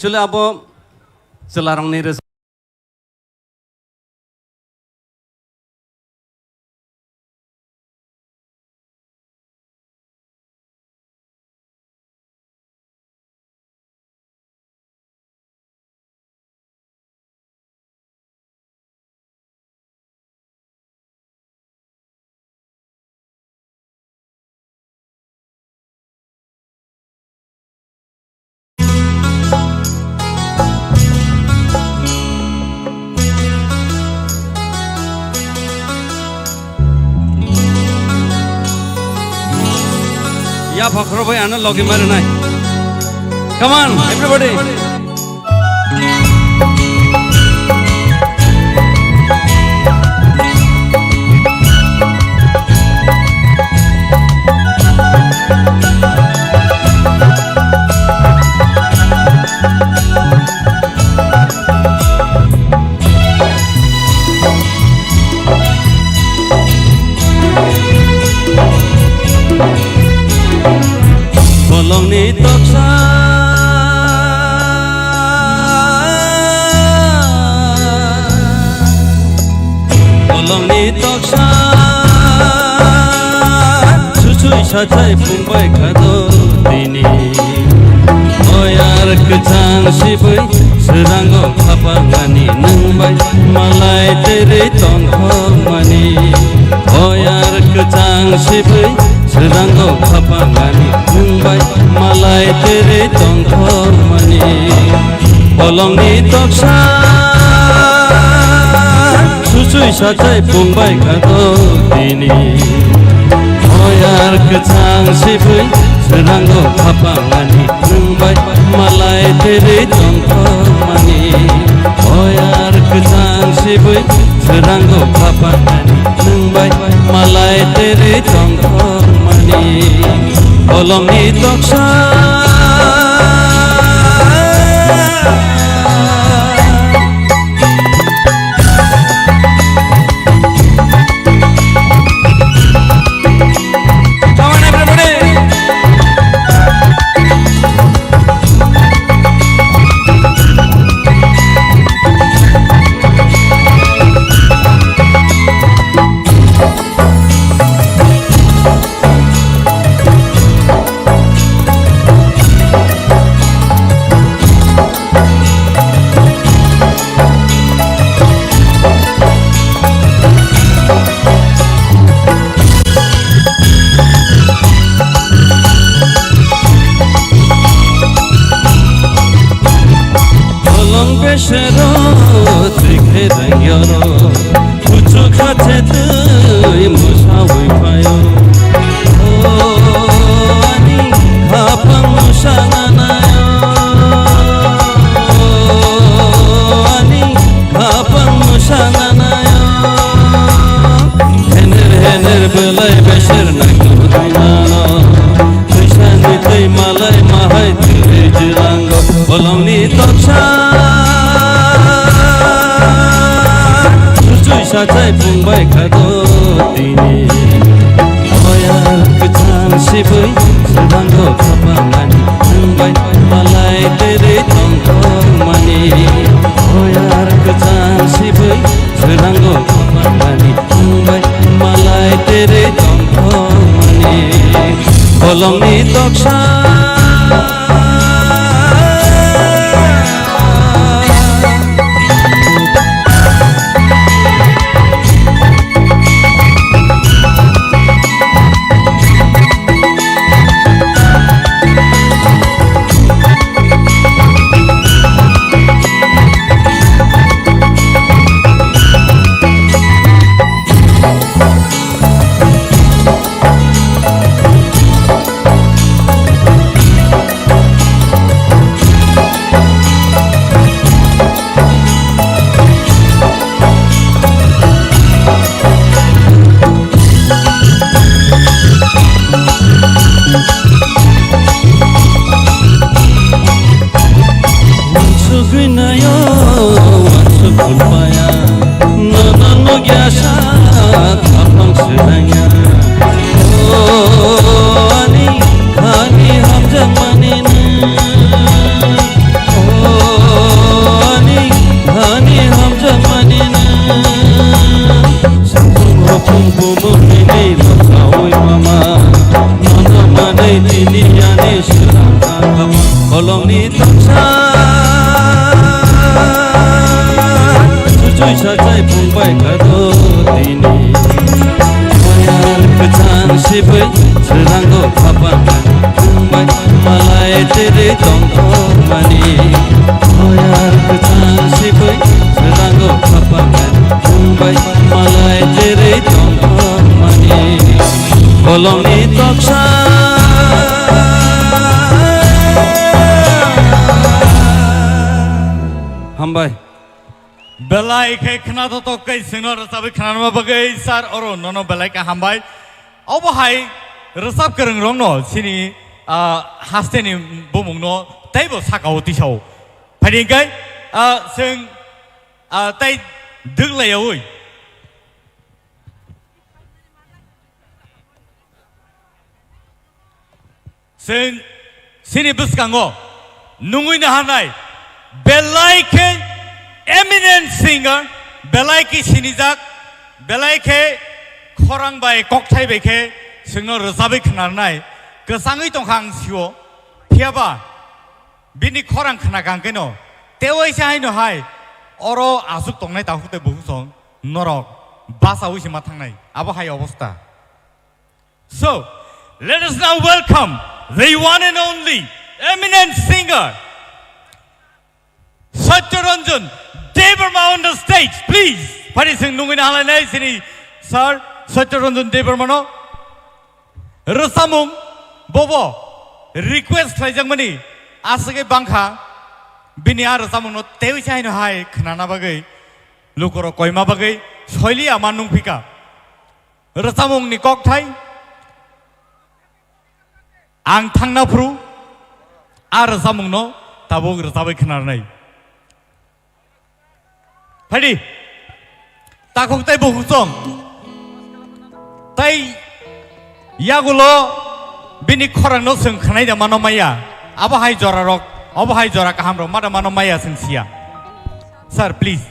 Actually abo celarang ni res Ya phakro bhai ana logi mare nai. Come on everybody. Khumulwng ni toksa Khumulwng ni toksa Susui satai pungbai khado dini Oyar kecang sibai seranggo khapangani nangbai malai tere tongkhomani Oyar kecang sibai seranggo khapangani nangbai malai tere tongkhomani Khumulwng ni toksa susui satai pungbai khado dini Oyar kecang sibai seranggo khapangani nangbai malai tere tongkhomani Oyar kecang sibai seranggo khapangani nangbai malai tere tongkhomani Khumulwng ni toksa Shero trikhe rangyoro uchu khathe tui musa hui payo ani khapang musa nanayo ani khapang musa nanayo hener belai besher naku dinano tuisani tui malai mahai tui jirango Khumulwng ni toksa satai pungbai khado dini Oyar kecang sibai seranggo khapangani nangbai malai tere tongkhomani Oyar kecang sibai seranggo khapangani nangbai malai tere tongkhomani Khumulwng ni toksa रिनियानि सोरांखा खलंनि तक्सा सुजुय साजाय फंबाय खादो दिनै मायार गोथां सिबै सोरांखौ खाफानानै फंबाय मालाय जेरै दंखमानि मायार गोथां सिबै सोरांखौ खाफानानै फंबाय मालाय जेरै दंखमानि खलंनि तक्सा हामबाय belai ke kena to kai singno rasabai khana ma bagai sar oro nono belai ka hambai obahai rasab kereng rong no sini haste ni bomong no taibo sakao tisau phading kai sing tai duglai oi sing sini buskango nungui na hanai belai ke eminent singer belai ki sinijak belai ke khorang bai kokthai bai ke singno rosabai khnarnai kesangui tongkhang sio phiaba bini khorang khna kangkeno tewai sai no hai oro asuk tongnai tahute buhusong norok basa uisi ma thangnai abo hai obostha. So let us now welcome the one and only eminent singer Satyaranjan Debarma on the stage, please. Pari sing nungin halanai sini, sir. Satyaranjan Debarma no. Rasamung, bobo. Request lajang mani. Asake bangka. Binia rasamung no. Tewi cai no hai. Kenana bagai. Lukoro koima bagai. Soili amanung pika. Rasamung ni kok thai. Ang thang na pru. Rasamung no. Tabung rasabai kenarnai. Hadi, takuk tay buhusong, tay yagulo bini khorang no seng khanai da manomaya, abahai jora rok, abahai jora kaham rok, mada manomaya seng sia. Sir, please.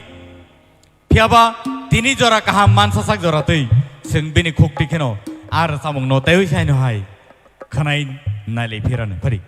Piaba tini jora kaham mansasak jora tay seng bini khuk dikeno, samung no tayo siya no hai, khanai nali piran. Hadi.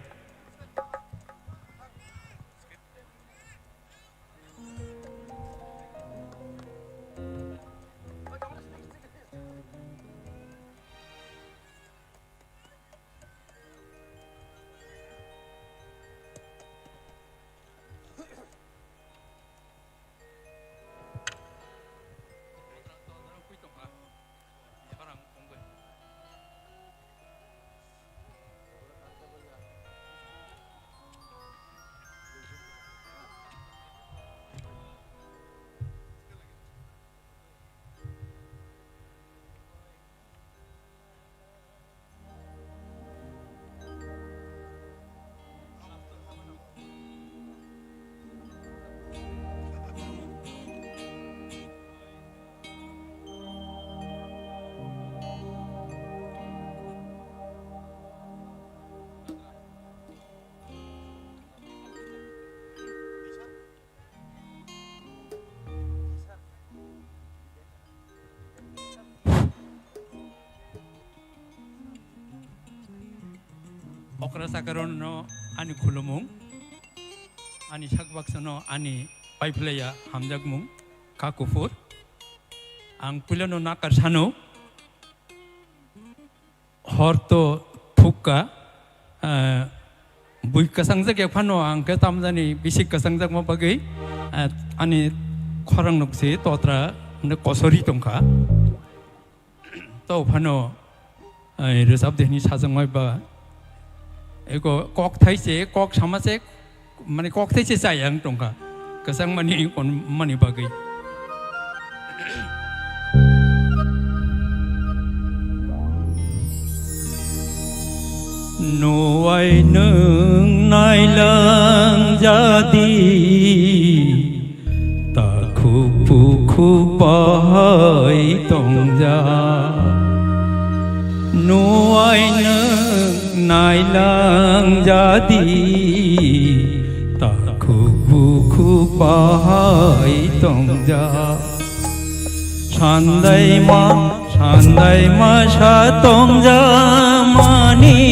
Okrasakarono ani Khumulwng ani sakbaksono ani paipleya hamjakmung kakufur ang pulano nakarsano horto thukka buikasangjak yaphano ang ketamjani bisik kasangjak ma bagai ani khorang nokse totra ne kosori tongkha to phano resab dehni sajangmai ba eko kok thai se kok sama se mane kok thai se sayang tongka kasang mani kon mani bagai nuai nung nai lang jadi ta khu pu khu pai tongja nuai nung nai lang jadi ta khu pu pai tongja sandai ma sa tongja mani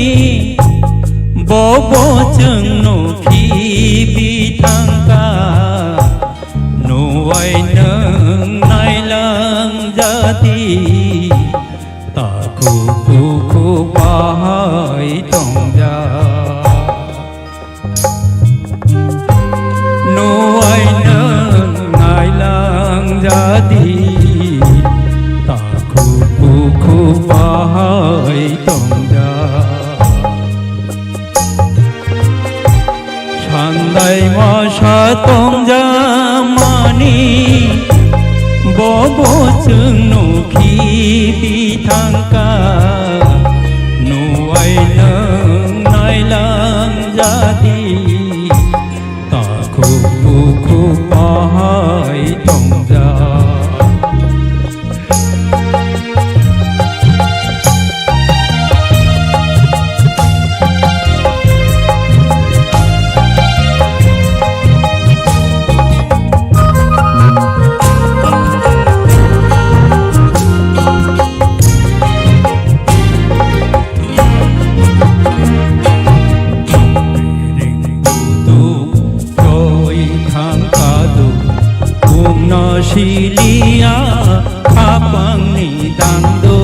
जोंनो खिबि थांगा नुवाय नों नायलां जाति ताखौ कुखौ बाहाय दंजा नुवाय नों नायलां जाति ताखौ कुखौ बाहाय दंजा Sandai masa tongja mani bobo chungno khibi thangka nuai nang nailang jadi takhu ku pahai tongja Silia kapang ni dando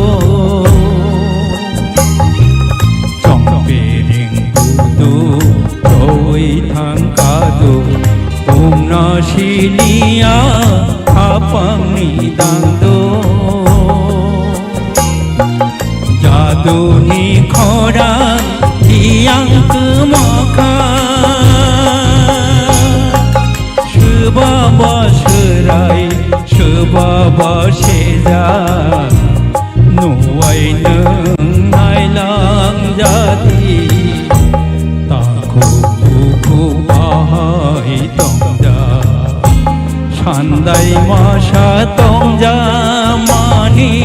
trong piring tu tôi thang kado om na silia kapang ni dando jadu ni khorang tiang kemaka sebaba serai sebaba seza nuai neng nailang jadi takhu kuku bahai tongja sandai masa tongja mani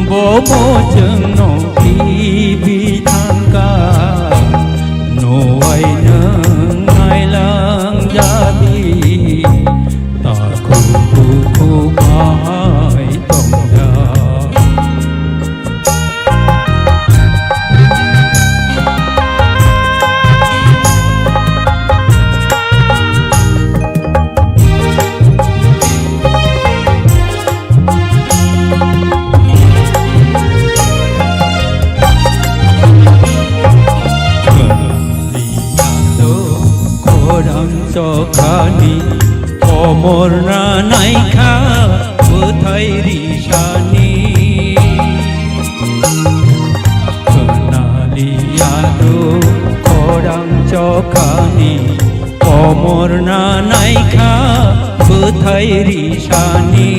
bobo jengno khibi thangka nuai neng nailang jadi takhu kuku bahai tongja Sokani omorna naikha buthai rishani kenaliyado korang sokani omorna naikha buthai rishani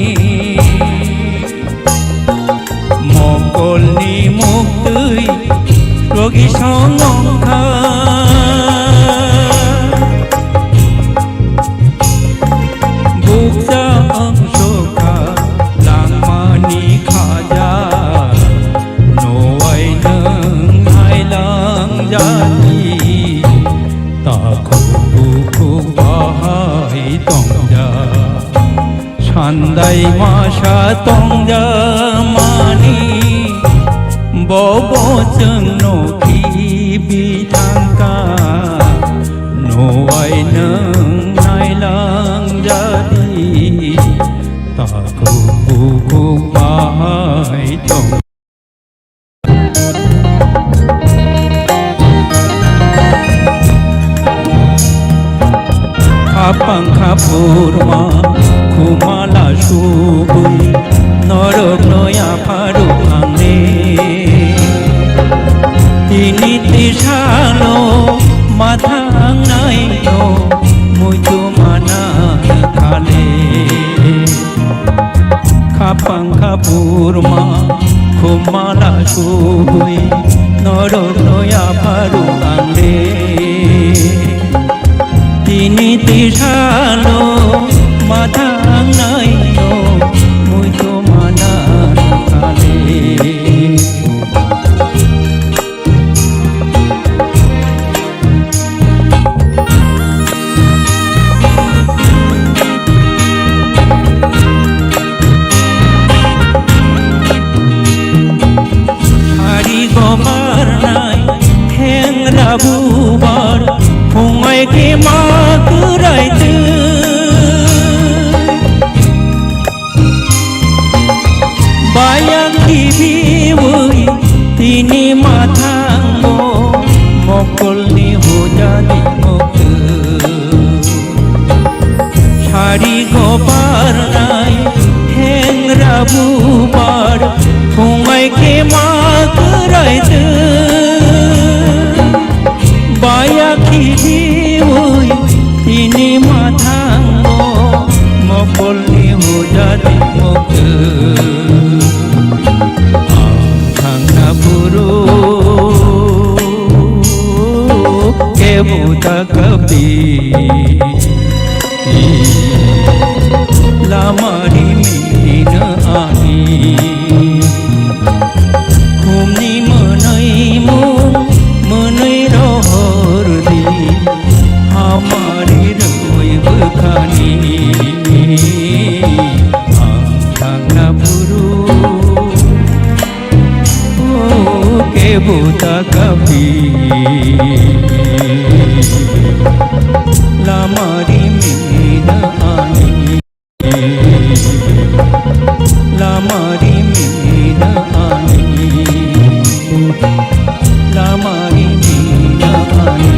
mokolni muktui rogi songongkha jadi takhu kuku bahai tongja sandai masa tongja mani bobo jengno khibi thangka nuai neng nailang jadi takhu kuku bahai tongja kapang kapurma khumala subui norok noya pharu angne tini tisalo mathang nai no muju mana khale kapang kapurma khumala subui norok noya pharu angne tini tisalo mathang nai no mujo mana khale hari gobar nai heng बुबार फुङाय के मा करायदो बायाखि B Y तिनि माथांगो मकलनि होजानि मक्तो सारि गबारनाय हेंग्रा बुबार फुङाय के मा करायदो बायाखि B Y तिनि माथांगो मकलनि होजानि मक्तो आंखांना बुरु केबुता कपि लामारि मिनो आनि खुमनि मोनै मोनै रहरदि हामारि रय बोखानि आंखांना बुरु केबुता कपि लामारि मिनो आनि लामारि मिनो आनि लामारि मिनो आनि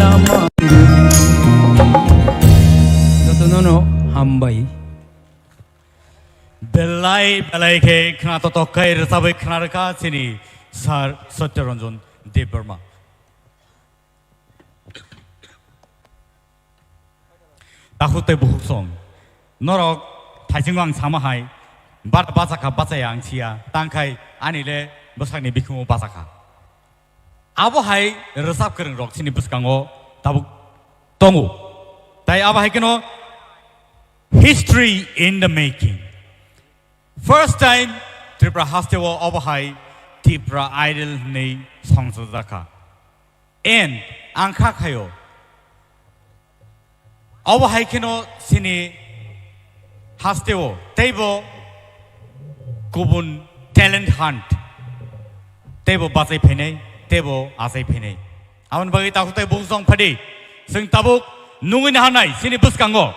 लामारि যতনো হামবাই बेलाय बेलायखे खोनाथ' तखाय रोजाबै खोनारखा सिनि सार सत्यरन्जन देब बर्मा दाखुते बुहुसं नरक थाइजों आं सामाहाय बार बाजाखा बाजाया आं सिया तांखाय आनिले बोसागनि बिखुङाव बाजाखा आबहाय रोजाब गोरों रक सिनि बुसकाङाव दाबो दङ ताय आबहाय केनो history in the making First time TIPRA hastewo obahai TIPRA idol nei songsojaka and angkha khayo obahai keno sini hastewo teibo gubun talent hunt teibo bazai phainai teibo azai phainai amon bagi takutai bungsong phadi sing tabuk nungin hanai sini buskango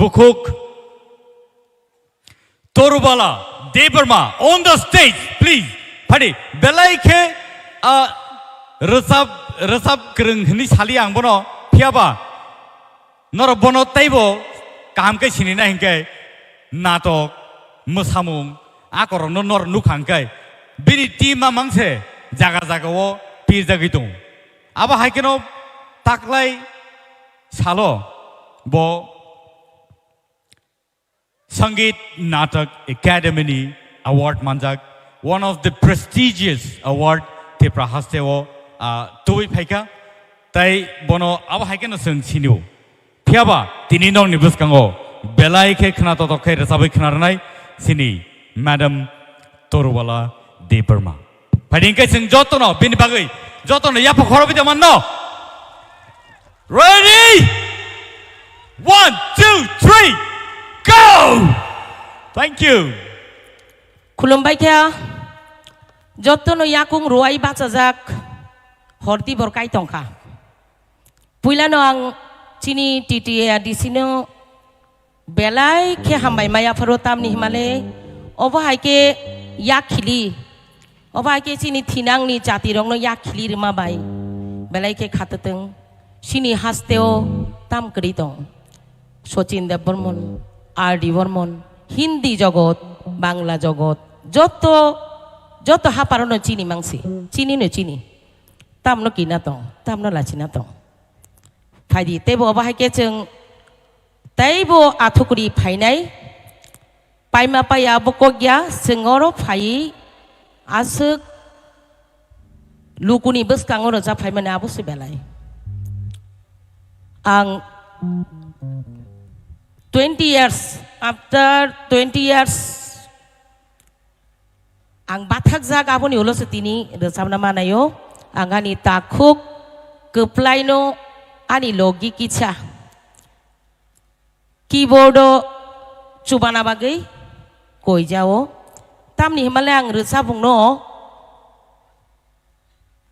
Bukuk Torubala Deberma on the stage, please. Padi Belaike Resab Kring ni Sali Angbono Piaba Nor Bono Table Kamke Sinina Hinke Nato Musamung Akor no nor Nukankai Bini Tima Mangse Jaga Zagawo Pizagitung Aba Haikeno Taklai Salo Bo Sangeet Natak Academy Award Manjak, one of the prestigious award TIPRA hastewo Tui Peka, Tai Bono Abahaiken Sung Sinu. Piaba, Tininong Nibuskango, Belaike Knato Toke Sabi Knarnai, Sini, Madam Torwala De Burma. Padinka Sing Jotono, Binibagi, Jotono Yapa Horobitaman. Ready? 1, 2, 3. Go! Thank you. Khumulwng kya jotono yakung ruai bachajak horti borkai tongkha puilano ang chini TTA disino belai khe hambai maya pharotam ni himale obahai ke yakhili obahai ke chini thinang ni jati rongno yakhili rima bai belai ke khatateng chini hasteo tam kri tong Sochin Dev Burman RD Burman Hindi জগৎ বাংলা জগৎ যত যত হাপারনো চিনি মাংসি চিনি no চিনি তামনো কিনা তং তামনো লাচিনা তং ফাইদি তেবো বাহাইকে जों তাইবো আথকুরি ফাইনাই পাইমা পায়া বকগিয়া जोंरो फाइ आसुक लुकुनि बसकाङो जा फाइमाने आबोसि बेलाय आं 20 years after 20 years ang bathak za gaboni ulo setini resabna manayo angani takuk keplaino ani logi kicha keyboardo chubana bagai koi jao tamni himalayang resabung no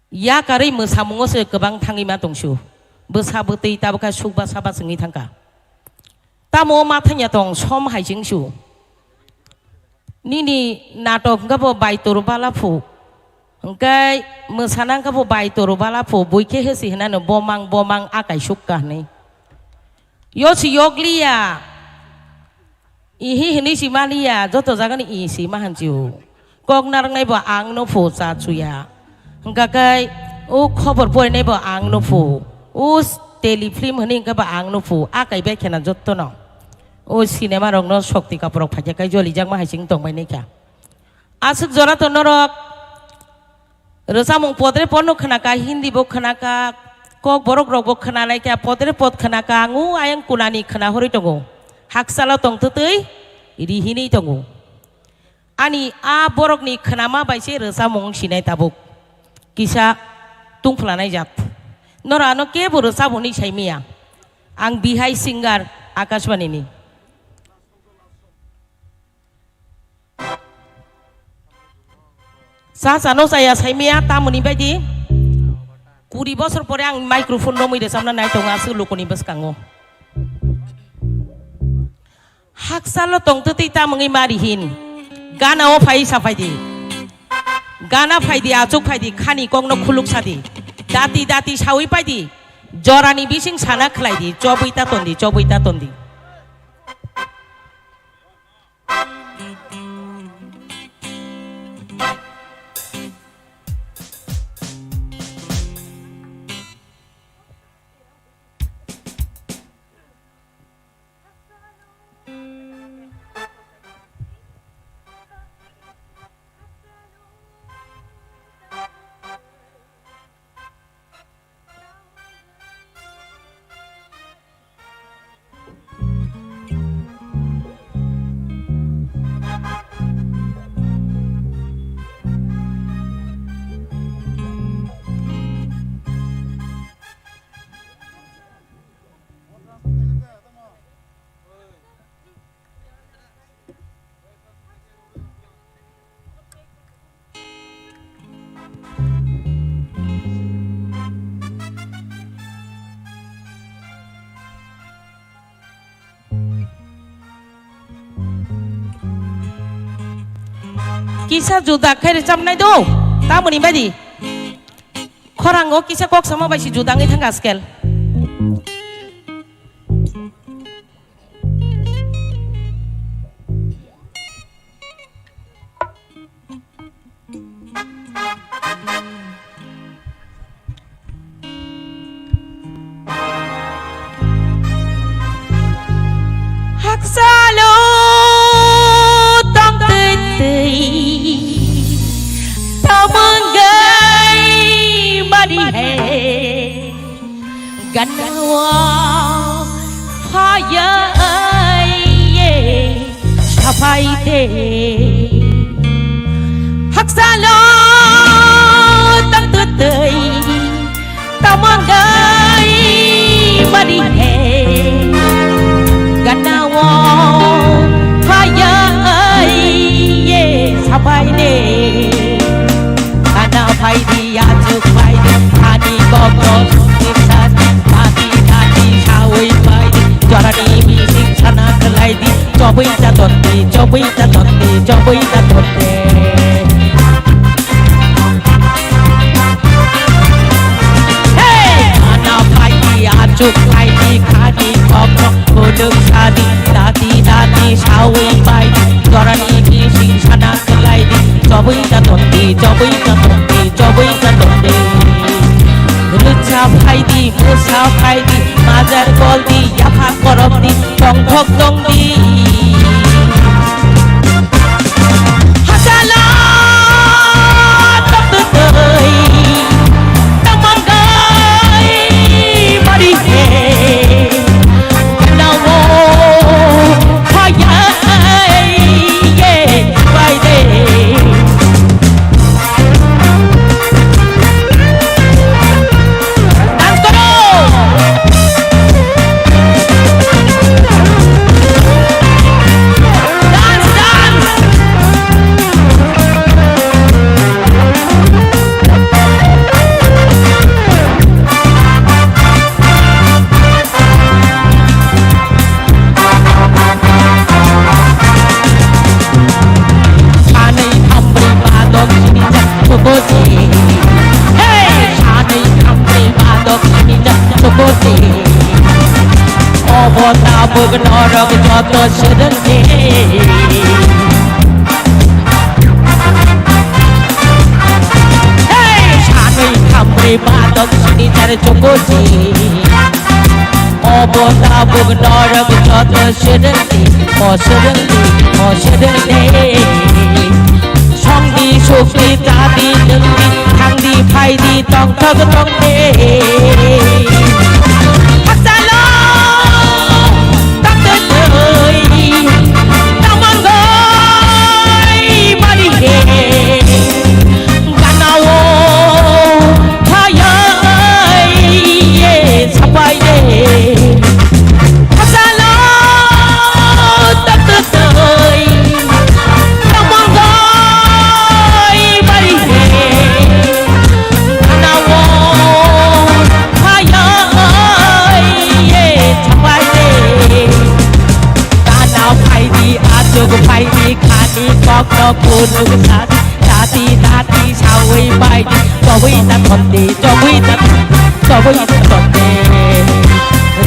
ya kari mosamungo se gobang tangima dongsu besabotei tabaka subba saba sengi tangka tamo matanya dong som haijingsu nini natok gabo baitor balafu engkai mosanang gabo baitor balafu boike hesi henano bomang akai sukka ni yosi yoglia ihi hini si malia joto jaga ni isi mahanju kok narang nai bo ang no fo sa chuya engkai o khobor boy nai bo ang no fo o telefilm hini engka ba ang no fo akai be khena jotto no o cinema rong no shokti kaporok phajak kai joli jak ma haising tong bai nei kya asuk jora to norok rosamung podre ponno khana ka hindi bo khana ka kok borok rok bo khana lai kya podre pod khana ka ngu ayang kunani khana hori tongo haksala tong tutui irihini tongu ani a borok ni khanama baise rosamung sinai tabuk kisa tungflanai jat nora no ke bo rosamung ni saimia ang bihai singer akashwani ni sasano saya saimia tamuni baidi 20 bosor pore ang microphone no moi resamna nai tonga su lokoni beskango haksalo tong tuti ta mengi marihin gana o phai sa phai di gana phai di achuk phai di khani kong no khuluk sa di dati sawi pai di jorani bising sana khlai di chobuita tondi Kisah juda kaya camnai do, tamu ni badi. Korang go kisah kok sama basi juda ngai tangga skel. Haksalo tong ganawa phaya ye sapai te haksalo tang tutei tamangai mari he ganawa phaya ye sapai te ana phai dia chuk phai ani gogo Jarani bising sana kelai di cobai ta tonte hey ana phai di achuk phai di khani kopro koduk sadi dati sawi pai jarani bising sana kelai di cobai ta tonte Lucha phai di musa phai di majar gol di yafa korop di tong thok dong di hasala tok tutoi tamangai mari he nawo phaya ye pai de tabuk norok joto sedengke Hey sanui kamri batok sini jar jokoji Obo tabuk norok joto sedengke mo sedengke Songdi sukdi tadi dengdi Hangdi paidi tong tog tong de Haksalo tak tertoi Tamang goi mari he Ganawo thayai ye sapai de Haksalo tak tertoi Tamang goi mari he Ganawo thayai ye sapai de Tanau paidi atuk paidi khani kok no kunung sati Tati tati sawi paidi Jowi ta thonde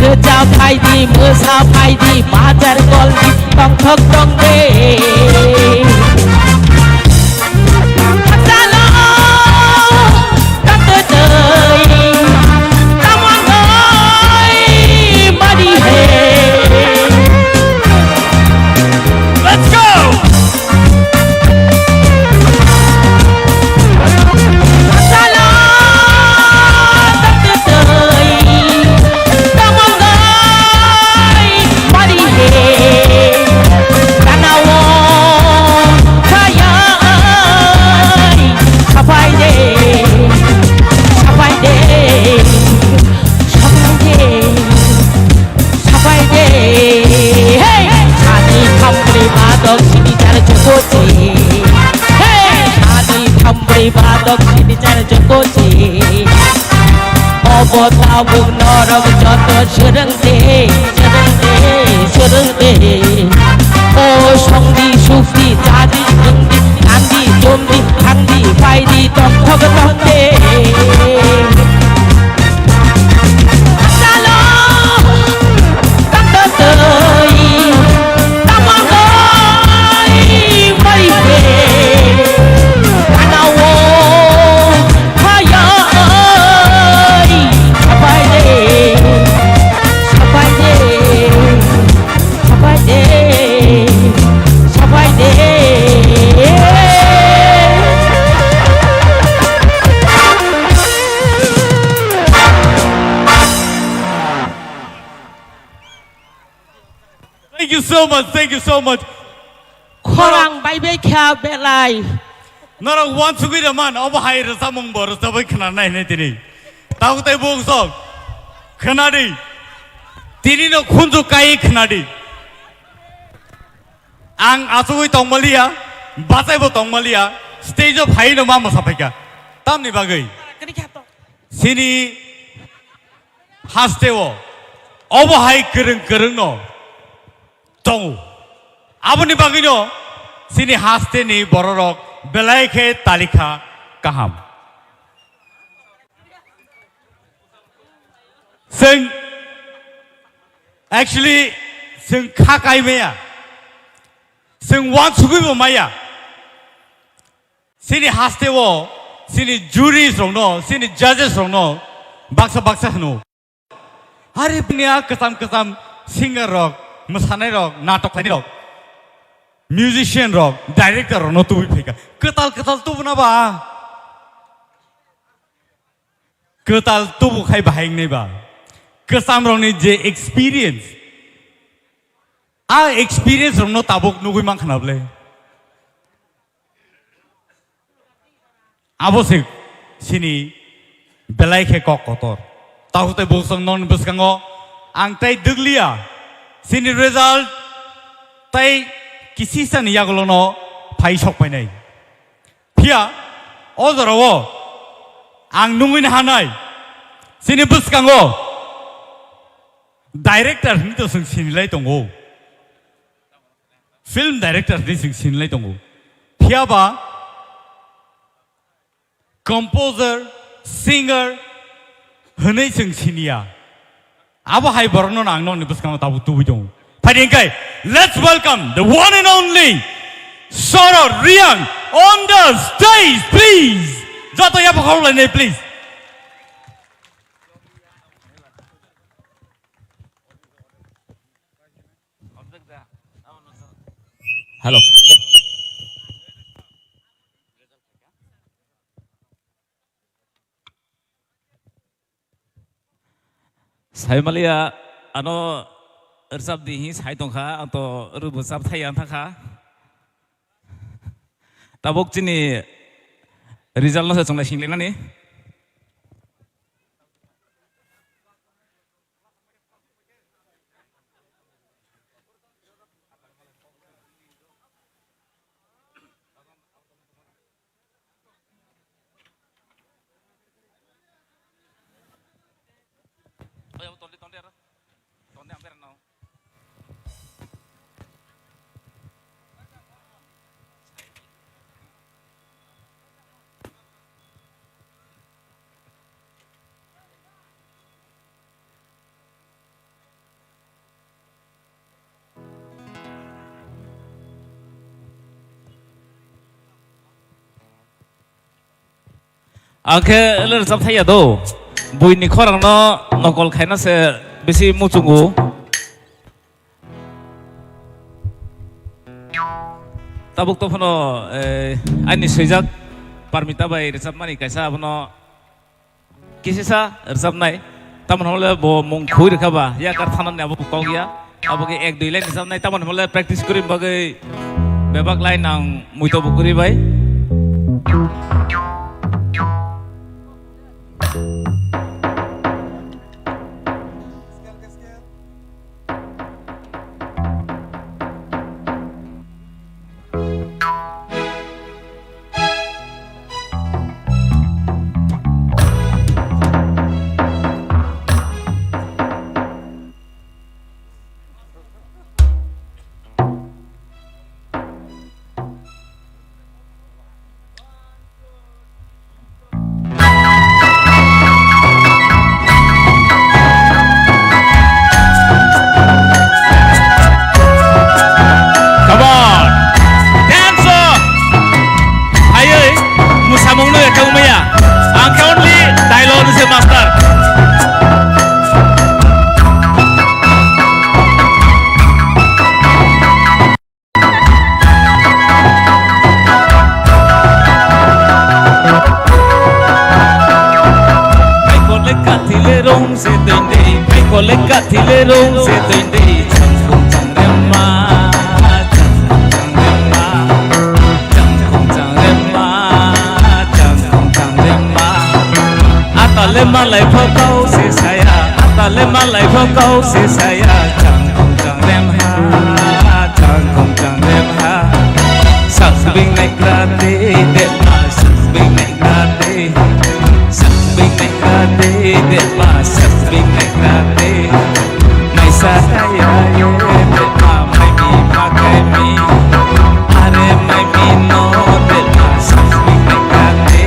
Rejau paidi musa paidi Bajar goldi tong thok tong de Haksalo tak tertoi Tamang goi mari he Let's go! Haksalo tak tertoi Tamang goi mari he Ganawo thayai sapai de Hey Sani kambri badok sini jar jokoji Hey Sani kambri badok sini jar jokoji Obo tabuk norok joto sedengde O songdi sukdi jadi dengdi Andi jomdi hangdi paidi tong tog tong de Haksalo tak tertoi Tamang goi mari he Ganawo thayai sapai de Thank you so much. Khumulwng bai bai kha belai Nara one to be the man of high Samung Boros, the way can I name Taute Bong song. Kanadi Tinino Kunzu Kai Kanadi Ang Asui Tongmalia, Basabo Tongmalia, stage of high no Mama Sapeka. Tamni Bagay Sini Hastewo over high Kurung Tongu Abuni Bagino Sini Hasteni Borok Belaike Talika Kaham Sing actually Sing Kakai Mea Sing one Sugibo Maya Sini Hastewo Sini juries no Sini judges no Baksa no Haripnia Kasam singer rock Musanai rock Natok rock musician rock director no tu phika ketal tu na ba ketal tu khai bahing nei ba kesam rong ni je experience rong no tabuk nugui mang khanable abosik sini belai khe kok kotor tahute bosong non buskango ang tai duglia sini result tai किसी से नहीं आगलो no phi shock पे नहीं फिया ओजरो वो आंग नुंगिन हानाय सिनी बुस्कांगो director नि तो जों सिनिलाय दंगो फिल्म डायरेक्टर नि जों सिनिलाय दंगो फियाबा कंपोजर सिंगर हनै जों सिनिया abo hai borno nang no ni buskang tabu tu bujong padingkai let's welcome the one and only Soro Riang on the stage please joto ya pakhau lai please hello saya melihat ano ersab dihi saya tongkha atau rubusab thayan thakha tabok chini result no sachong sing lena ni Oke, ler sab thaya do. Bui ni khorang no nokol khaina se bisi muchungu. Tabuk to phono ani sejak parmita bai resab mani kaisa phono kisisa resab nai tamon hole bo mung khui rakaba ya kar thanan ne abo kau ya abo ke 1 2 line resab nai tamon hole practice kuri bagai bebak line nang muito bukuri bai malai phokau se saya atale malai phokau se saya chang rem ha chang rem ha sak bing nai krate de ma sak bing nai krate sak bing nai krate de ma sak bing nai krate nai sa saya ye de ma mai mi ma kai mi are mai mi no de ma sak bing nai krate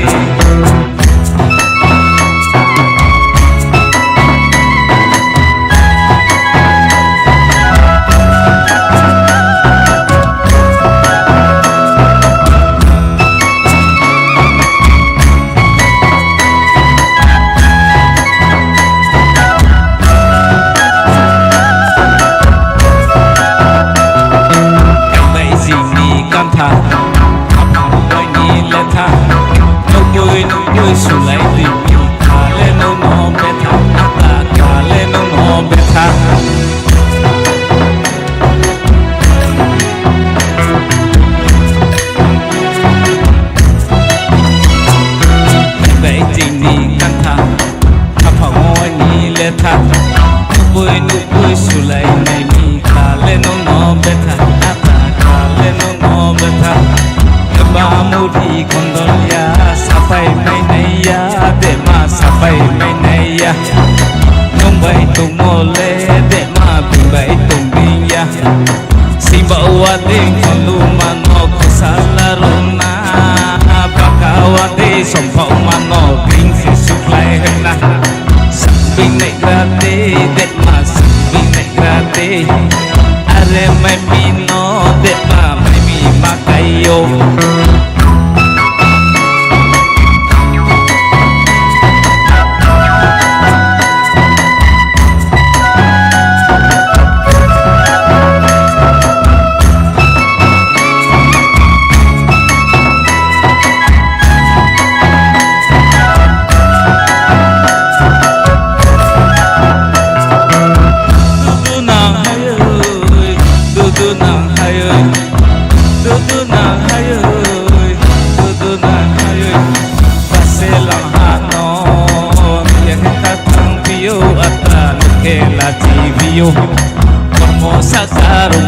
sulai di kale no beta ata kale no beta bai jini kantha apangoi ni letha bui sulai nai ni kale no beta ata kale no beta ba mudi kondolya sapai mai naya de ma sapai mai naya tung bai tung mole de ma bing bai tung bing ya simba wa ding kondu mano kusala rona bakawa de sompau mano bing si suklai hena bing nai de ma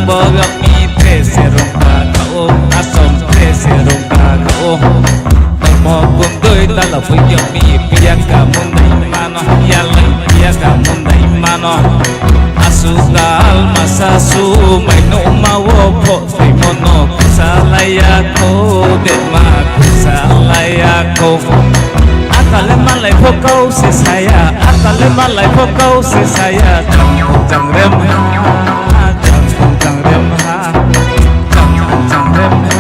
bogak mi preserong kakao asom preserong kakao mo kum doi tala puyak mi piyak kamun dai mano yalai piyak kamun dai mano asukal masasu mai no mawo po sai mono salaya ko detma salaya ko akale malai phokau se saya akale malai phokau se saya jang rem ha jang rem ha jang rem ha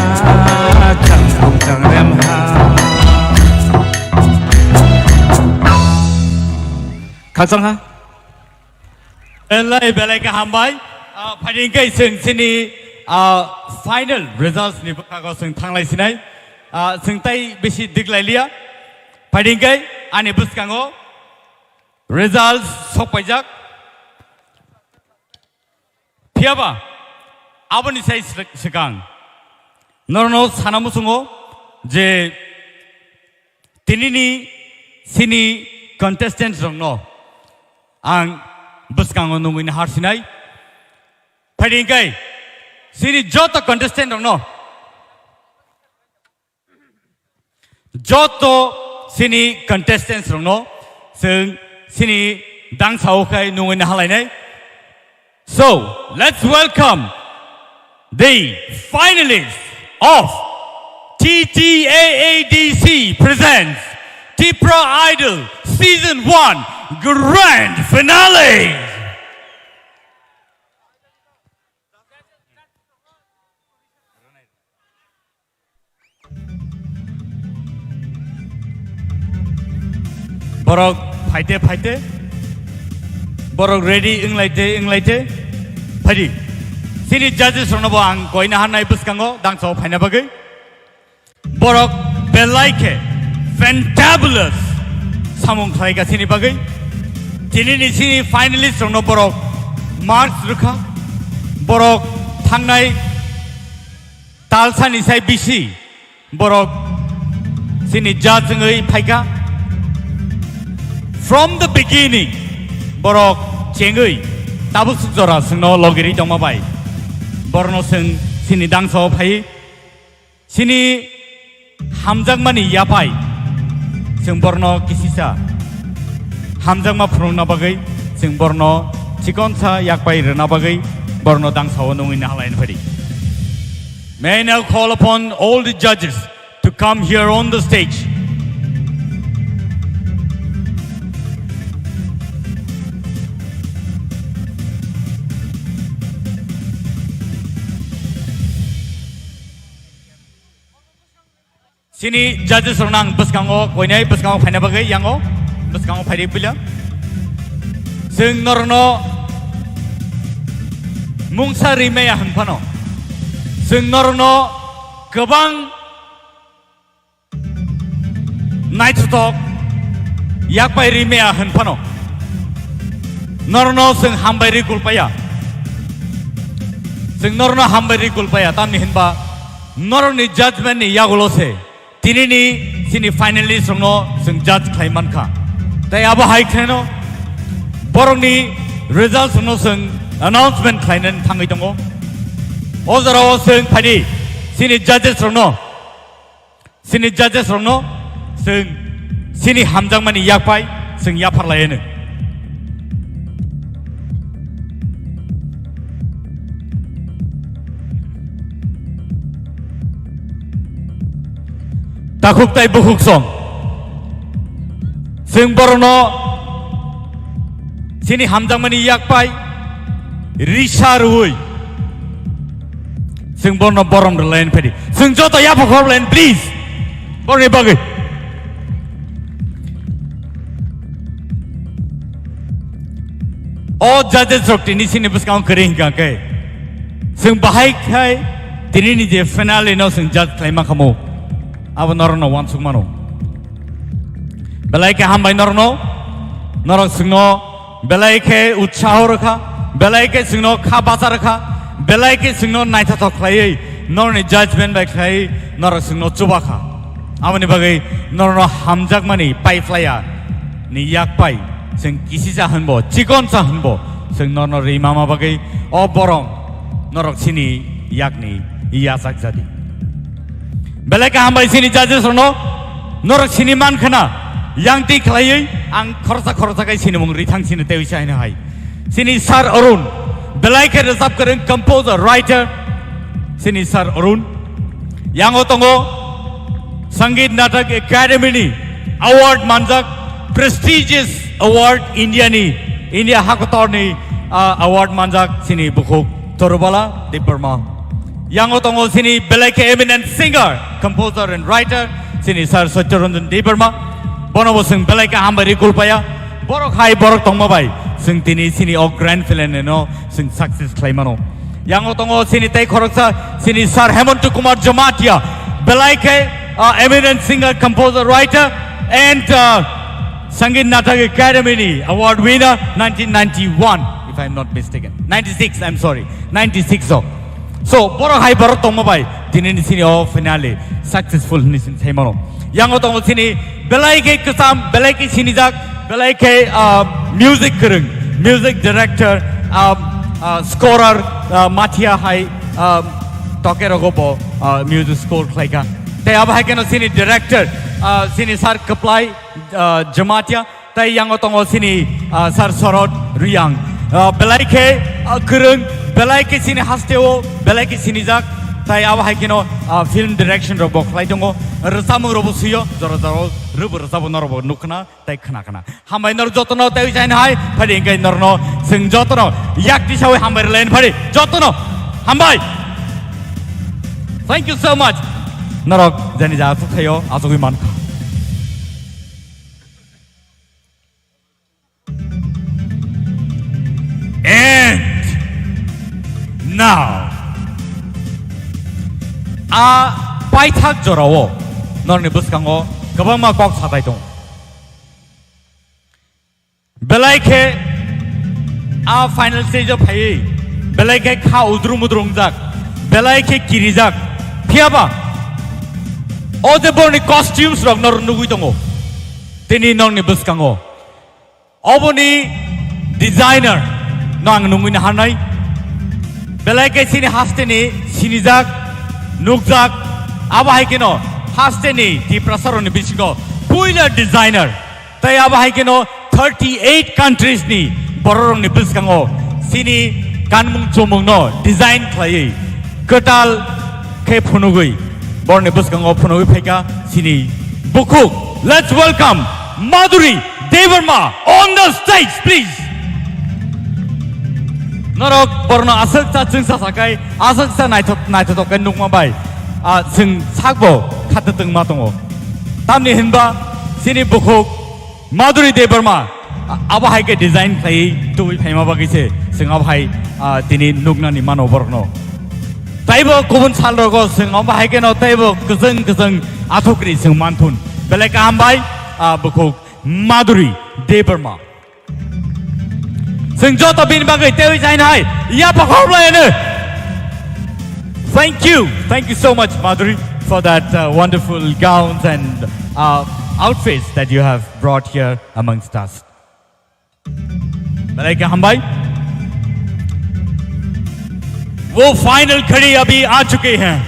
jang rem ha khang ha belai ka hambai phading kai sing sini final results ni baka sing thanglai sinai sing tai besi diklai lia phading kai ani buskango results sokpaijak phiaba aboni sai sikang norno sanamusungo je tinini sini contestants rongno ang buskango nungin harsinai phading kai sini joto contestant rongno joto sini contestants rongno sing sini dang sao kai nungin halai nai. So let's welcome the finalists of TTAADC presents TIPRA Idol Season 1 Grand Finale. Borok fighte borok ready inglaite phadi sini judges ronobo ang koina hanai buskango dangso phaina bagai borok belaike fantabulous samung khlaiga sini bagai tinini sini finalist rono borok marks rukha borok thangnai talsani sai bisi borok sini judge ngai phaiga from the beginning borok chengui tabuk sujora sungno logiri dongma bai borno sung sini dangso phai sini hamjangmani yapai sung borno kisisa hamjangma phurungna bagai sung borno chikonsa yakpai rena bagai borno dangso nungin halain phadi. May I now call upon all the judges to come here on the stage. Sini judges renang buskango koinai buskango phaina bagai yango buskango phairi pila sing norno mungsa rimeya hanphano sing norno gobang naithutok yakpai rimeya hanphano norno sing hambairi kulpaya sing norno hambairi kulpaya tamni hinba norni judgment ni yagolose tinini sini finalist rongno sing judge khlaiman kha tai abo hai kheno borongni results rongno sing announcement khlainan thangai tongo ozaro sing phadi sini judges rongno sing sini hamjangmani yakpai sing yapharlaene takuk tai bukuk song sing borno sini hamjangmani yakpai risarui sing borno borom lain phedi sing joto yaphok lain please borni bagai all judges rok tini sini buskang kering ka kai sing bahai khai tini ni je finale no sing judge khlaima khamo abo norno wansuk mano belai ke hambai norno norok singno belai ke utsaho rakha belai ke singno kha basa rakha belai ke singno naitha to khlai norni judgment bai khlai norok singno chuba kha amani bagai norno hamjak mani pai flaya ni yak pai sing kisi sa hanbo chikon sa hanbo sing norno ri mama bagai o borong norok sini yakni yasak jadi belai ka hambai sini judges no norok sini man khana yang ti khlai ang khorsa kai sini mung rithang sini tewi chai na hai sini sir Arun belai ka resap karen composer writer sini sir Arun yang otongo Sangeet Natak Academy ni award manjak prestigious award India Hakator ni award manjak sini bukhuk Torobala di Burma yang otongo sini belai ke eminent singer composer and writer sini Sir Satyaranjan di Burma bono sing belai ke hambari kulpaya borok hai borok tongma bai sing tini sini ok grand finale no sing success claimano yang otongo sini tai khoroksa sini Sir Hemant Kumar Jamatia belai ke eminent singer, composer, writer, and Sangeet Natak Academy Award winner 1991, if I'm not mistaken. 96, I'm sorry. 96. So, Borok Hai Borok Tomabai, Tinin Sini finale, successful Nisin Semano. Yang Otong Sini, Belaike Kusam, Belaike Sinizak, Belaike music Kurung, music director, scorer, Matia Hai, Tokerogopo, music score Klaika. Tay ab hai keno sini director sini Sar Kaplai Jamatia tay yang otongo sini Sar Sorot Ruyang belai ke kurung belai ke sini hasteo belai ke sini jak tay ab hai keno film direction ro boklai dongo resamu ro busiyo joro rubu resabu norobo nukna tay khana hambai nor jotono tay jain hai phari ngai norno sing jotono yak ti sawi hambai len phari jotono hambai. Thank you so much. Narok jani ja tu thayo asogui man and now paithak jorao norni buskango gabangma kok satai dong belai ke final stage of hai belai ke kha udrung jak belai ke kirijak phiaba all the born costumes rok nor nugui tongo tini nong ni buskango oboni designer nang nungui na hanai belai ke sini hasteni sinijak nukjak aba hai keno hasteni TIPRA saroni bisingo puila designer tai aba hai keno 38 countries ni bororong ni buskango sini kanmung chomung no design khlai katal ke phunugui borne buskango phunoi pheka sini buku. Let's welcome Madhuri Devarma on the stage, please. Norok borno asaksa chungsa sakai asaksa naithot kan nungma bai sing sakbo khatateng matongo tamni hinba sini buku Madhuri Devarma abahai ke design khai tui phaima bagise sing abahai tini nugna ni mano borno taibo kubun salrogo sing abahai ke no taibo kuseng athokri sing mantun belai ka hambai buku Madhuri Devarma sing jota bin bagai tewi jain hai ya pakhom lain. Thank you so much Madhuri for that wonderful gowns and outfits that you have brought here amongst us. belai ka hambai वो final घड़ी अभी आ चुके हैं.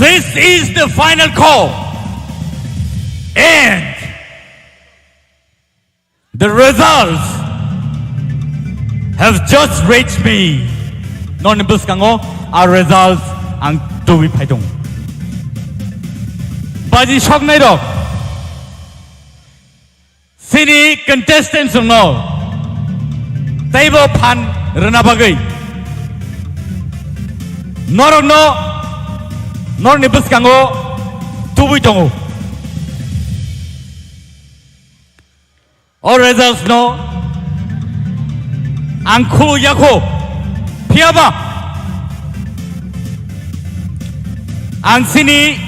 This is the final call and the results have just reached me. Non buskango our results ang tuwi paidong. Baji shok nai rok. Sini contestants no. Taibo pan rena bagai. Norok no nor ni buskango tuwi tongo. All results no angku yako piaba ang sini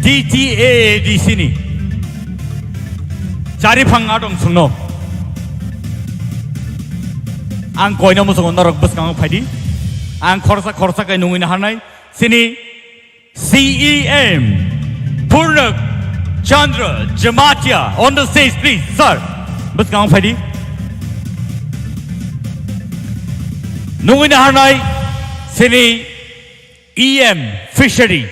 DTA di sini cari pangadong suno ang koi na musong norok buskango padi ang korsa kay nungin hanay sini CEM Purnak Chandra Jamatia on the stage, please, sir. Buskango Fadi. Nungin Harnai, Sini EM Fishery.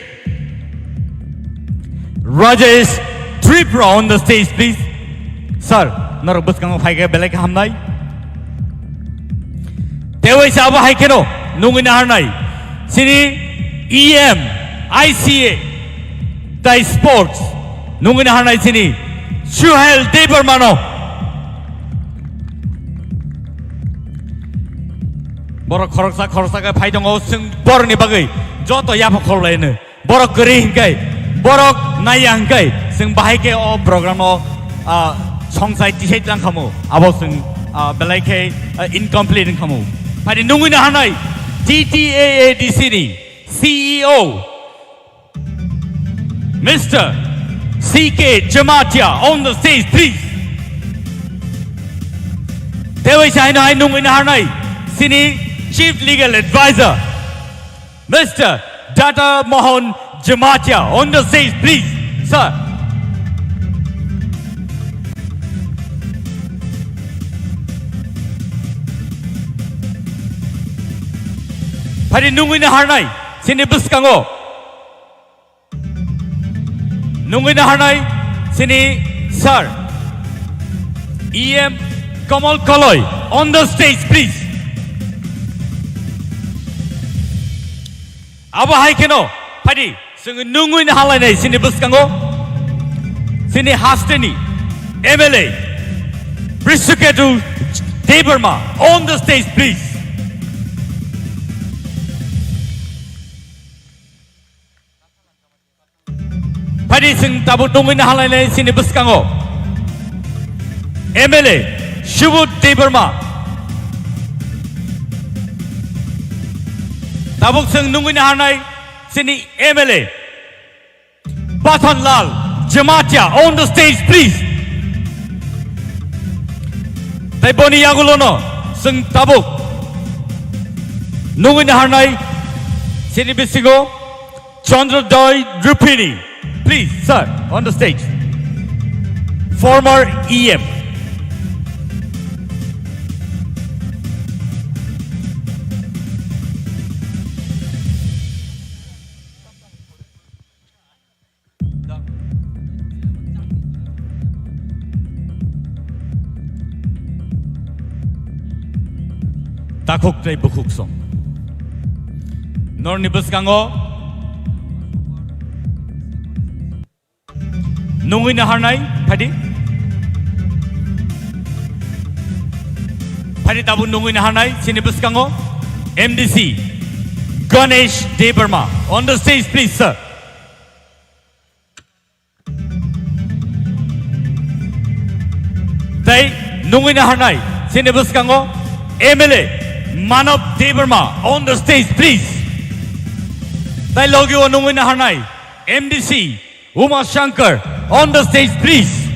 Rajesh TIPRA on the stage, please. Sir, Nor Buskango Faiga Belek Hamnai. Tewai Saba Haikeno, Nungin Harnai, Sini EM ICA, Thai Sports. Nungin Harnai Sini, Shuhel Debermano. Borok Korsa ka Paidong Osung Borni Bagay, Joto Yapa Korlane, Borok Green Gay, Borok Nayang Gay, Sing Bahike or program or Songsai Tishet Lankamu, Abosung Belake incomplete in Kamu. Padi Nungin Harnai, TTAAD City, CEO, Mr. CK Jamatia on the stage, please. Tewai China Nungin Harnai, Sini Chief Legal Advisor, Mr. Data Mohan Jamatia on the stage, please, sir. Pari Nungin Harnai, Sini Buskango. Nungin Harnai, Sini Sir. EM Kamal Kaloy on the stage, please. Aba Haikeno, Padi, Sing Nungin Halane, Sini Buskango, Sini Hasteni, MLA, Brisuketu Deberma on the stage, please. Padi Sing Tabu Nungin Halane, Sini Buskango, MLA, Shubut Deberma. Tabuk Sing Nungin Harnai, Sini MLA, Batan Lal Jamatia on the stage, please. Taiboni Yagulono, Sing Tabuk Nungin Harnai, Sini Bisingo, Chandra Doi Drupini, please, sir, on the stage. Former EM. Takuk Trai Bukuk Song Nor Nibuskango Nungin Harnai Padi Padi Tabu Nungin Harnai Sinibuskango MDC Ganesh Deberma on the stage, please, sir. Tai Nungin Harnai Sinibuskango MLA Manav Deberma on the stage, please. Tai Logio Nungin Harnai, MDC, Uma Shankar on the stage, please.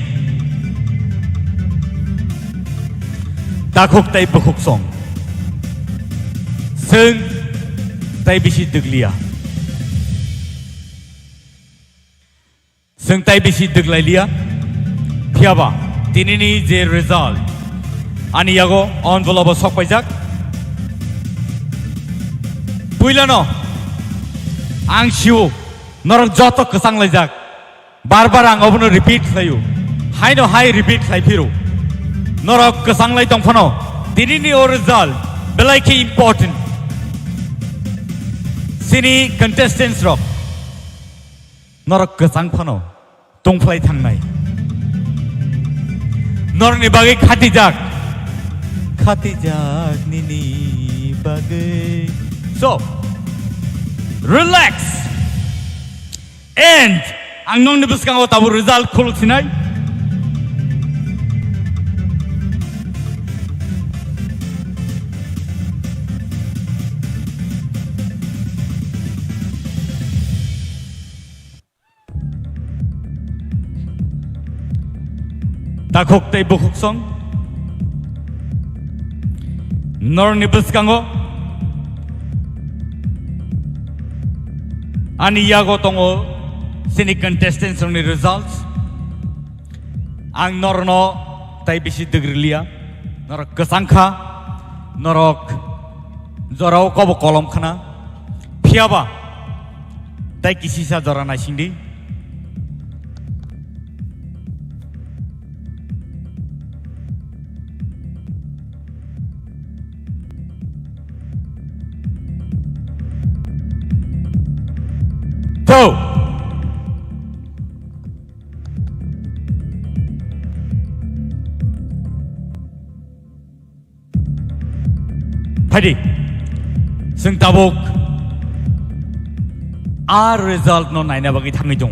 Takuk Tai Bukuk Song. Sing Tai Bishi Duglia. Sing Tai Bishi Duglailia. Piaba, Tinini Je result. Aniyago envelope Sokpajak. Puilano Ang Shiu Norok Joto Kesang Lejak Barbar Ang Obono repeat Layu Haino Hai repeat Laipiru Norok Kesang Lai Tongfano Dinini O result Belaiki important Sini contestants rock Norok Kesang Pano Tongflai Tangnai Norni Bagi Khatijak Khatijak Nini Bagi. So, relax. And ang nong nibuskan ko tabu result kuluk sinay. Takok tay bukuk song. Nor nibuskan ko. Ani yago tongo sini contestants on the results Ang norno tay bisi degriliya norok kesangkha norok jorao kobo kolom khana phiaba tay kisisa jora naisingdi to Hadi, sing tabuk, our result no naina bagi thangi jong.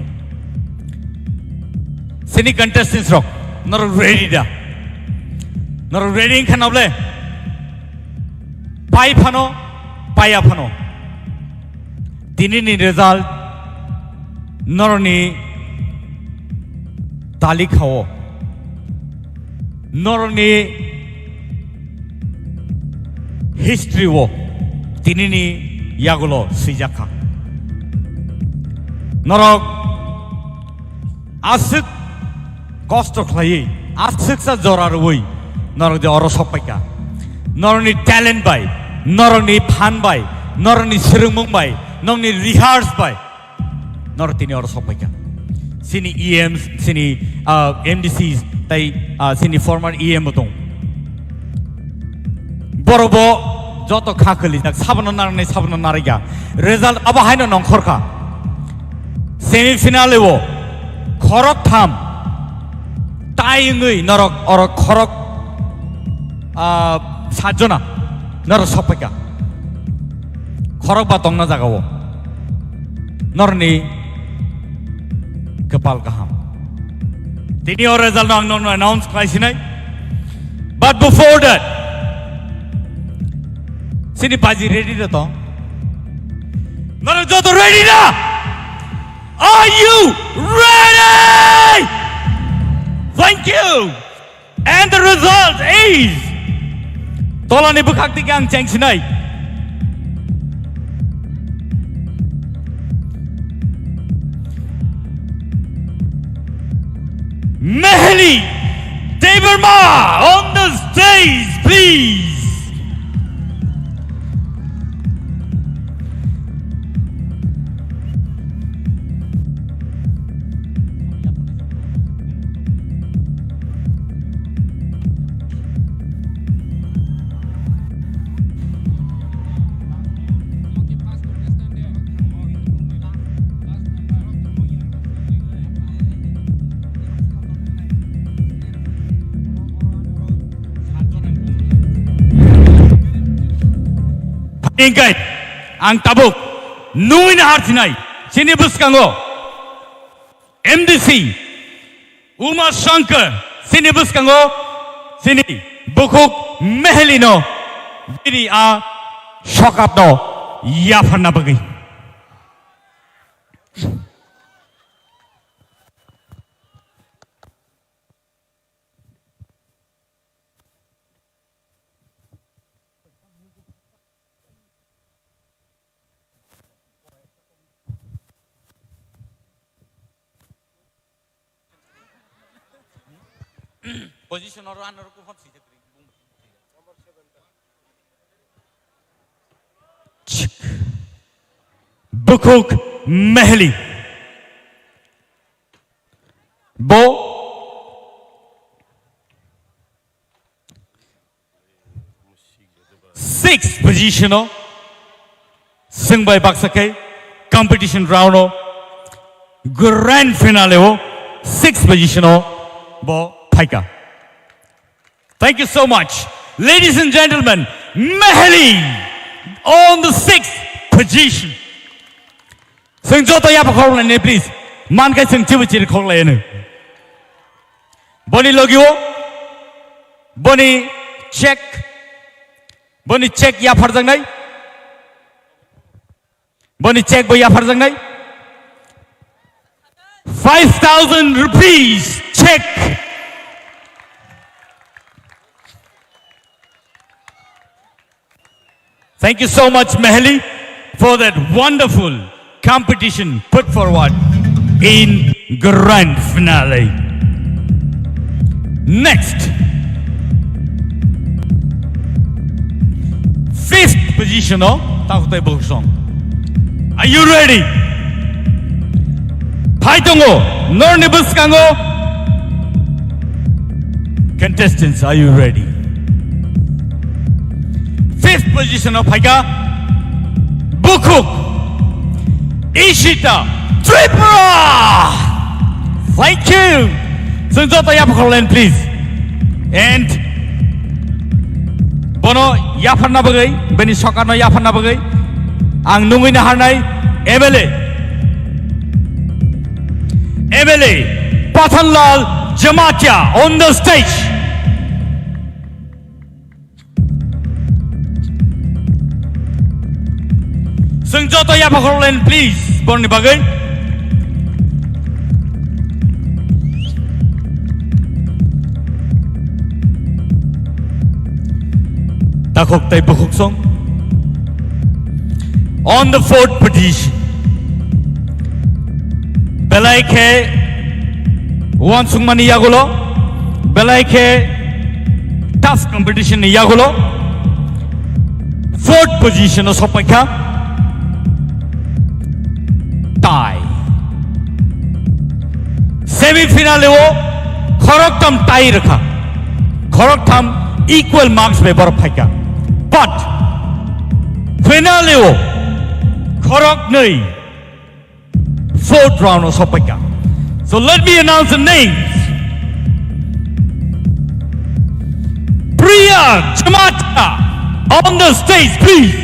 Sini contestants rock, nor ready da, nor ready in kanable. Pai phano, paya phano. Tini ni result, nor ni tali khao, nor ni history wo tini ni yagulo sijaka norok asik kosto khlai asik sa jorar woi norok de oro sopaika norok ni talent bai norok ni phan bai norok ni sirungmung bai norok ni rehearse bai norok tini oro sopaika sini EMs sini MDCs tai sini former EM botong borobo joto khakali nak sabno nariga result aba haino nongkhorka semi finale wo khorok tham taingui norok orok khorok sajona norok sopeka khorok ba tongna jagawo norni kepal kaham tini or result no announce klaisinai but before that Sini Paji ready to talk? Narajoto ready na? Are you ready? Thank you. And the result is Tolani Bukakti Gang Cheng Sinai. Mehli TIPRA on the stage, please. Syndicate, ang tabuk, nuin hartinai, sini buskango, MDC, Uma Shankar, sini buskango, sini bukuk mehelino, jadi shokapno, ya pernah bagi. Position or runner ko hot sija Bukuk Mehli Bo sixth position sing by Baksake competition round grand finale sixth position Bo Paika. Thank you so much. Ladies and gentlemen, Mehli on the sixth position. Sing joto ya pakol ne please. Man kai sing chibu chiri khol le ne. Boni logio. Boni check. Boni check ya farjang nai. Boni check bo ya farjang nai. 5,000 rupees check. Thank you so much, Mehli, for that wonderful competition put forward in grand finale. Next, fifth position of Takutai Boksong. Are you ready? Paitongo, Nornibuskango. Contestants, are you ready? Fifth position of Paika, Bukuk, Ishita, TIPRA. Thank you. Sunjata Yapakolen, please. And Bono Yapana Bagay, Beni Sokano Yapana Bagay, Ang Nungina Hanai, MLA, Pathanlal Jamatia on the stage. Sunjata Yapakolen, please. Boni Bagay. Takok Tai Bukuk Song. On the fourth position, Belaike Wansung Mani Yagulo, Belaike tough competition Yagulo. Fourth position of Sopaka, tie. Semi-finale wo Khoroktam tie rakha. Khoroktam equal marks पे बर्फ फेंका, but finale वो खरक नहीं, fourth round of सपेका. So let me announce the names. Priya Jamatia on the stage, please.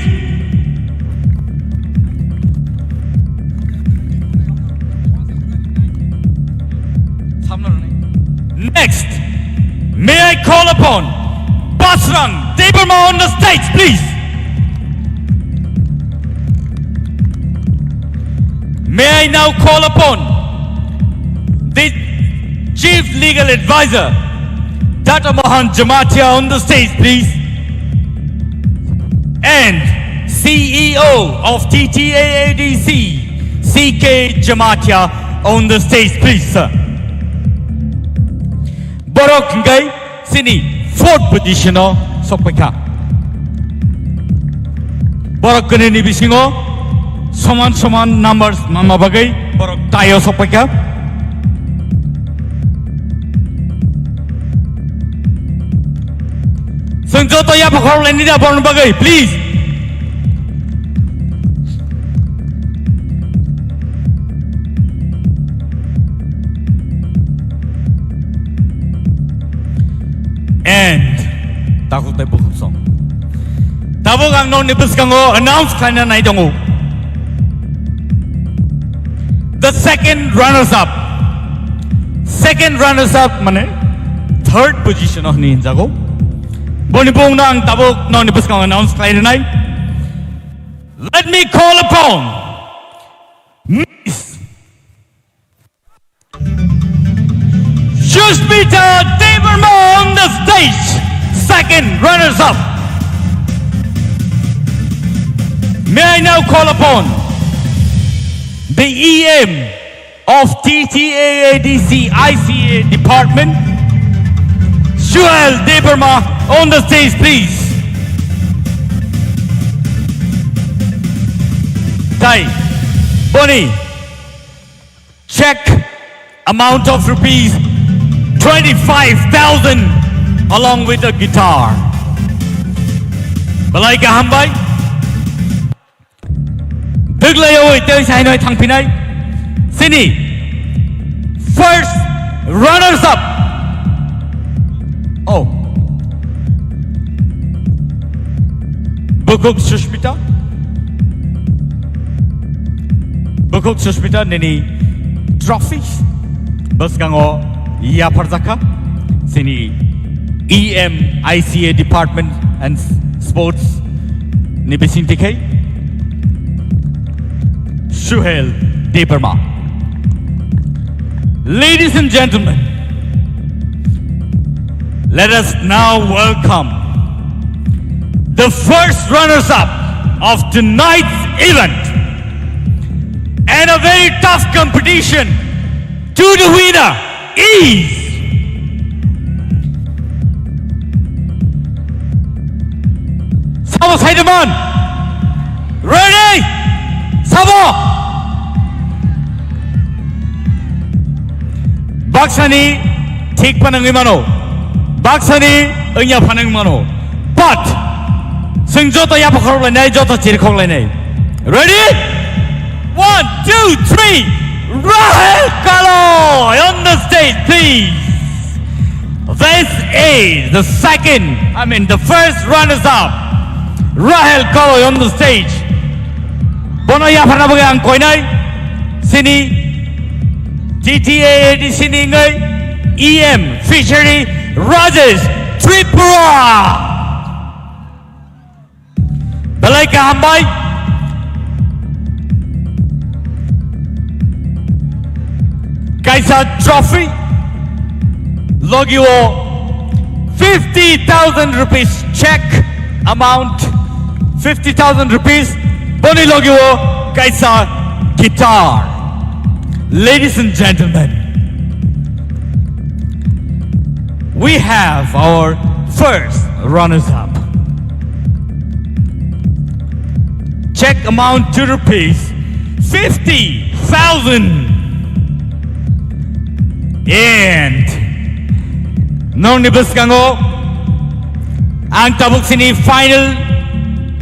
Next, may I call upon Basrang Deberma on the stage, please. May I now call upon the Chief Legal Advisor, Dr. Mohan Jamatia on the stage, please. And CEO of TTAADC, CK Jamatia on the stage, please, sir. Borok Ngai Sini. Fourth position of Sopeka. Borok Kanini Bisingo, Soman numbers Mama Bagay, Borok Tayo Sopeka. Sunjata Yapakor Lenida Born Bagay, please. And Takuk Tai Bukuk Song. Tabok ang non nipis kango announce kanya na idongo. The second runners-up. Second runners-up mane third position of ni injago. Bonipong na ang tabok non nipis kango announce kanya na. Let me call upon Miss Shushmita Deverma on the stage, second runners-up. May I now call upon the EM of TTAADC ICA Department, Shuel Deverma on the stage, please. Tai, Boni, check amount of rupees 25,000 along with a guitar. Balai Kahambai. Biglayo ito sa Hanoi Thang Pinay. Sini. First runners up. Oh. Bukuk Sushmita. Bukuk Sushmita nini trophies. Bas kango Yaparzaka, Sini EM ICA Department and Sports Syndicate, Shuel Deberma. Ladies and gentlemen, let us now welcome the first runners-up of tonight's event and a very tough competition to the winner is Sabo Saidaman. Ready? Sabo. Baksani tik panangi mano. Baksani enya panangi mano. But sing joto ya pakhor le nei joto chir khong le nei. Ready? 1, 2, 3. Rahel Kalo on the stage, please. This is the first runners-up. Rahel Kalo on the stage. Bono ya phana bage ang koinai. Sini GTA sini ngai EM featuring Rajesh TIPRA. Balai ka hambai. Kaisa trophy. Logio 50,000 rupees check amount. 50,000 rupees. Boni logio kaisa guitar. Ladies and gentlemen, we have our first runners-up. Check amount 2 rupees, 50,000. And non-nibus kango ang tabuk sini final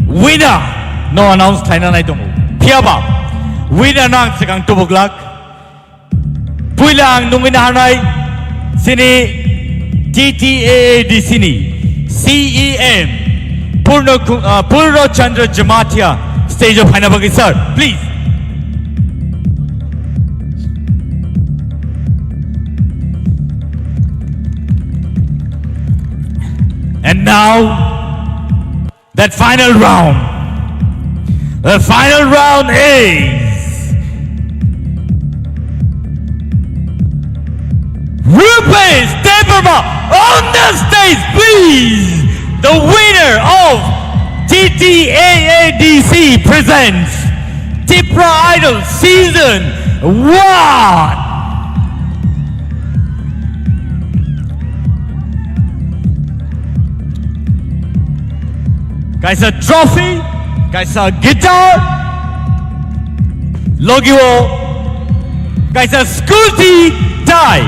winner. No announce tayo na itong Piaba. Winner na ang sakang tubog lak. Puilang nung inahanay sini TTA di sini CEM Purno Chandra Jamatia stage of Hanabagi sir, please. And now that final round. The final round is Rupesh TIPRA on the stage, please. The winner of TTAADC presents TIPRA Idol Season 1. Guys, a trophy. Guys, a guitar. Logio. Guys, a scooty tie.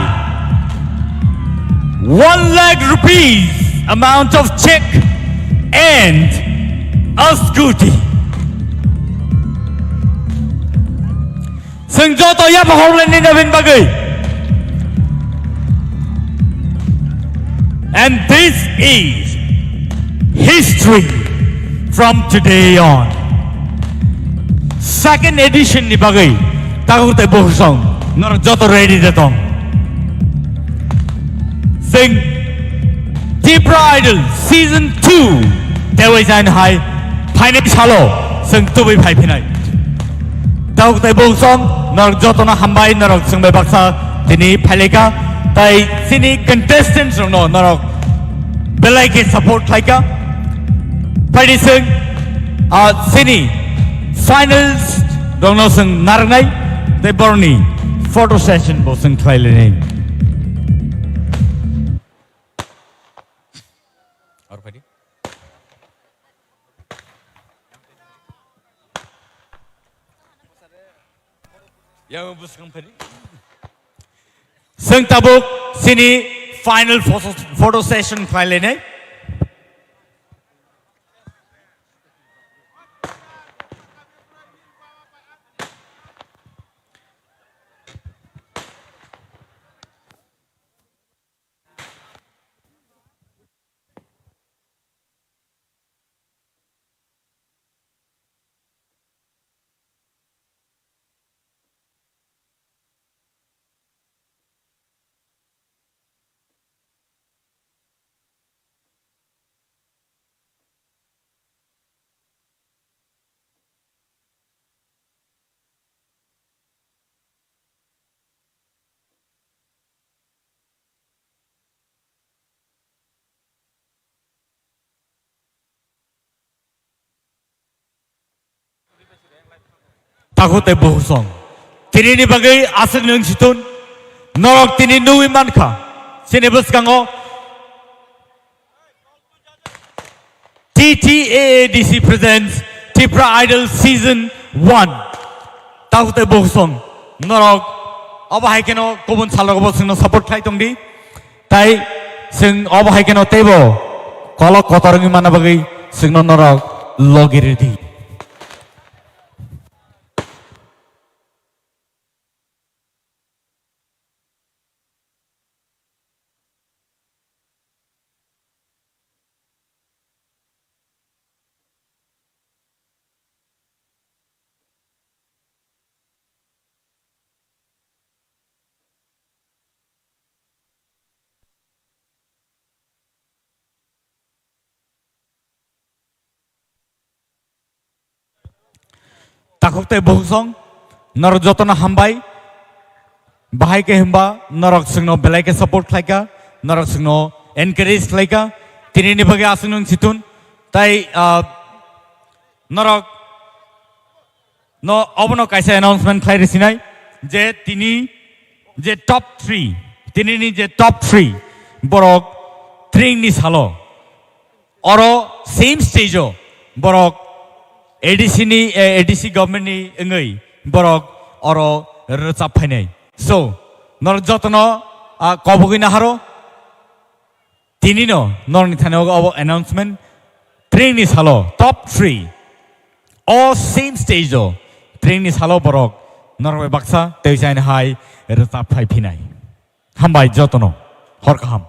1 lakh rupees amount of check and a scooty. Sengjoto ya pahorlen ni Navin Bagay. And this is history from today on. Second edition ni Bagay. Takot tayo buhusong. Joto ready na tong. Sing TIPRA Idol Season 2 Teway Zain Hai Painip Shalo Sing Tubi Pai Pinay Tawag tayo buhusong Joto na hambay Sing may baksa Tini Palika Tay sini contestants Belay ke support laika Pwede sing sini finals sing narangay Tay borni photo session bo sing thailin Yang buskan pwede Sing tabuk sini final photo session thailin Takot tayo buhusong. Tini ni Bagay asal ng situn. Norok tini nuwi man ka. Sinibus ka ngo. TTAADC presents TIPRA Idol Season 1. Takute bohsong norok obahai keno kubun salok sing no support khai tongdi. Tai sing obahai keno tebo kolok kotorangi mana bagi sing no norok logiridi. Takute bohsong norok jotona hambai bahai ke hamba norok singno belai ke support khlaika norok singno encourage khlaika tini ni bagi asunung situn tai norok no obono kaisa announcement khlai resinai je tini je top 3 tini ni je top 3 borok tring ni salo oro same stage o borok ADC government ni engai borok oro recap phainai so nor jotono kobogina haro tini no nor ni thane obo announcement train ni salo top 3 all same stage o train ni salo borok nor baksa teisain hai recap phai phinai hambai jotono hor kaham